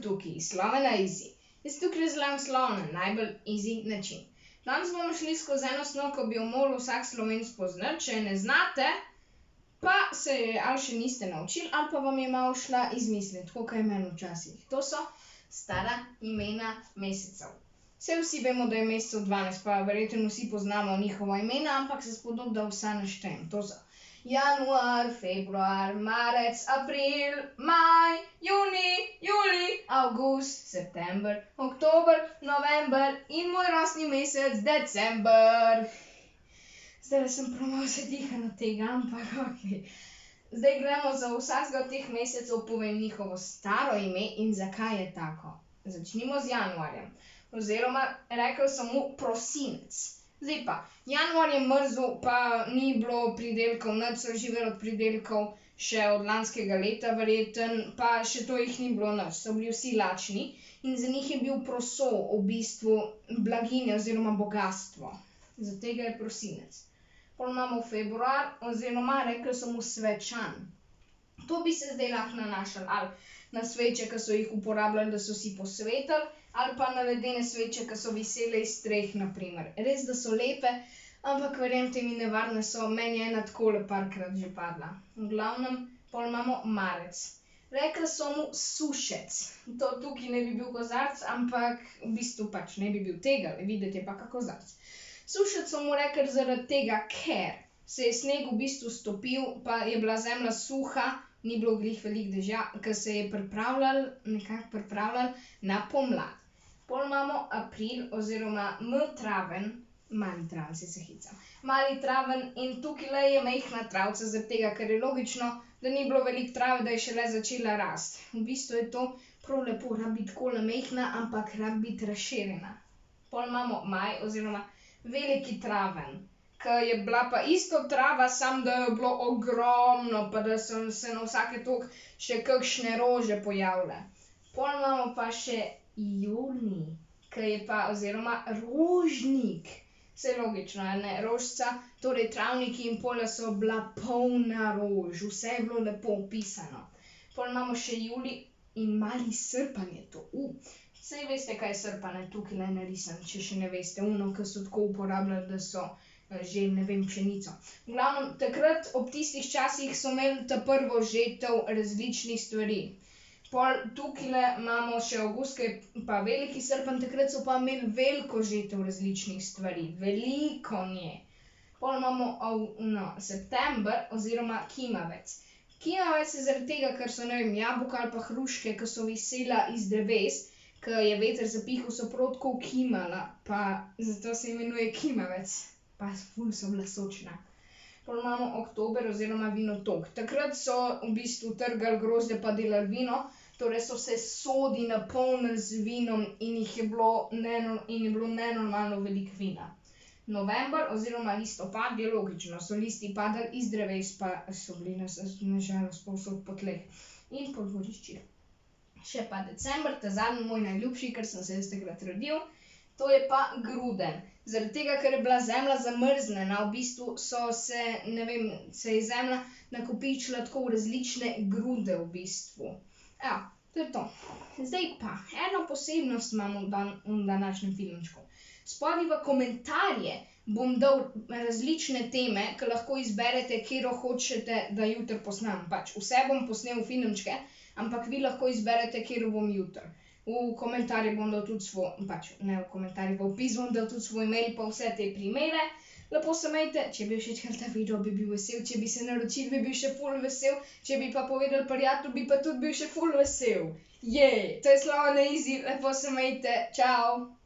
tukaj, slove na easy. Jaz tukaj razlagam slove na najbolj easy način. Danes bomo šli skozi eno snov, ko bi jo moral vsak Slovenec poznati, če ne znate, pa se je ali še niste naučili, ali pa vam je malo šla izmisliti, tako kot je meni včasih. To so stara imena mesecev. Saj vsi vemo, da je mesecev 12, pa verjetno vsi poznamo njihova imena, ampak se spodobim, da vsa naštejem. To so januar, februar, marec, april, maj, junij, julij, avgust, september, oktober, november in moj rojstni mesec, december. Zdajle sem prav malo zadihan od tega, ampak okej. Zdaj gremo za vsakega od teh mesecev povem njihovo staro ime in zakaj je tako. Začnimo z januarjem. Oziroma, rekli so mu prosinec. Zdaj pa, januar je mrzel, pa ni bilo pridelkov, nič so živeli od pridelkov, še od lanskega leta verjetno, pa še to jih ni bilo nič, so bili vsi lačni in za njih je bil proso v bistvu blaginja oziroma bogastvo. Zato je prosinec. Pol imamo februar, oziroma rekli so mu svečan. To bi se zdaj lahko nanašalo ali na sveče, ki so jih uporabljali, da so si posvetili, ali pa na ledene sveče, ki so visele iz streh, na primer. Res, da so lepe, ampak verjemite mi, nevarne so. Meni je ena takole parkrat že padla. V glavnem, pol imamo marec. Rekli so mu sušec. To tukaj ne bi bil kozarec, ampak v bistvu pač ne bi bil tega, videti je pa kako kozarec. Sušec so mu rekli zaradi tega, ker se je sneg v bistvu stopil, pa je bila zemlja suha, ni bilo glih veliko dežja, ker se je pripravljal na pomlad. Pol imamo april oziroma traven, mali traven, se hecam. Mali traven in tukajle je majhna travica, zaradi tega, ker je logično, da ni bilo veliko trave, da je šele začela rasti. V bistvu je to prav lepo, rabi biti takole majhna, ampak rabi biti razširjena. Pol imamo maj oziroma veliki traven, ki je bila pa isto trava, samo da je bilo ogromno, pa da so se na vsake toliko še kakšne rože pojavile. Pol imamo pa še junij, ki je pa, oziroma rožnik. Saj logično, ne, rožica, torej travniki in polja so bila polna rož, vse je bilo lepo opisano. Pol imamo še julij in mali srpan je to. Saj veste, kaj je srpan, tukajle je narisan, če še ne veste, ki so tako uporabljali, da so že, ne vem, pšenico. V glavnem, takrat ob tistih časih so imeli ta prvo žetev različnih stvari. Pol tukajle imamo še avgust, ki je pa veliki srpen, takrat so pa imeli veliko žetev različnih stvari, veliko nje. Pol imamo september oziroma kimavec. Kimavec je zaradi tega, ker so, ne vem, jabolka ali pa hruške, ki so visela iz dreves, ki je veter zapihal, so prav tako kimala, pa zato se imenuje kimavec. Pa ful so bila sočna. Pol imamo oktober oziroma vinotok. Takrat so v bistvu trgali grozdje pa delali vino, torej so se sodi napolnili z vinom in je bilo nenormalno veliko vina. November oziroma listopad je logično, so listi padali iz dreves, pa so bili na žalost povsod po tleh in po dvoriščih. Še pa december, ta zadnji moj najljubši, ker sem se jaz takrat rodil, to je pa gruden. Zaradi tega, ker je bila zemlja zamrznjena, v bistvu se je zemlja nakopičila tako v različne grude v bistvu. Evo, to je to. Zdaj pa, eno posebnost imamo v današnjem filmčku. Spodaj v komentarje bom dal različne teme, ki lahko izberete, katero hočete, da jutri posnem. Pač vse bom posnel v filmčke, ampak vi lahko izberete, katero bom jutri. V komentarje bom dal tudi v opis bom dal tudi svoj mail pa vse te primere. Lepo se imejte, če bi všečkali ta video, bi bil vesel, če bi se naročili, bi bil še ful vesel, če bi pa povedali prijatelju, bi pa tudi bil še ful vesel. To je slova na easy, lepo se imejte, čau!